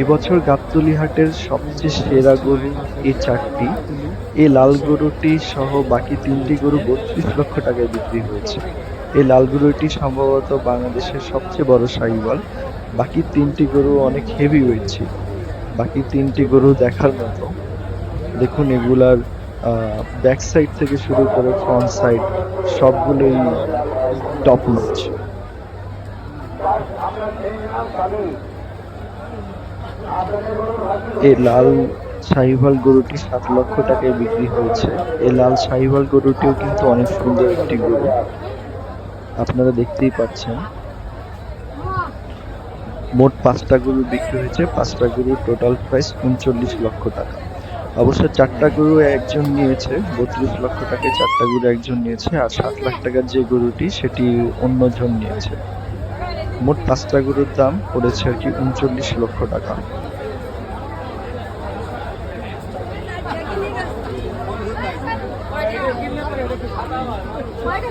এবছর গাবতলী হাটের সবচেয়ে সেরা গরু এই চারটি। এই লাল গরুটি সহ বাকি তিনটি গরু ৩২ লক্ষ টাকায় বিক্রি হয়েছে। এই লাল গরুটি সম্ভবত বাংলাদেশের সবচেয়ে বড় শাহিওয়াল। বাকি তিনটি গরু অনেক হেভি ওয়েট ছিল। বাকি তিনটি গরু দেখার মতো। দেখুন এগুলার ব্যাক সাইড থেকে শুরু করে ফ্রন্ট সাইড সবগুলোই টপ নচ। এই লাল শাহিওয়াল গরুটি ৭ লক্ষ টাকায় বিক্রি হয়েছে। এই লাল শাহিওয়াল গরুটিও কিন্তু অনেক সুন্দর একটি গরু, আপনারা দেখতেই পাচ্ছেন। মোট ৫টা গরু বিক্রি হয়েছে। ৫টা গরুর টোটাল প্রাইস ৩৯ লক্ষ টাকা। অবশ্য ৪টা গরু একজন নিয়েছে, ৩২ লক্ষ টাকায় ৪টা গরু একজন নিয়েছে, আর ৭ লাখ টাকার যে গরুটি সেটি অন্যজন নিয়েছে। মোট ৫টা গরুর দাম পড়েছে আর কি ৩৯ লক্ষ টাকা। কয়টা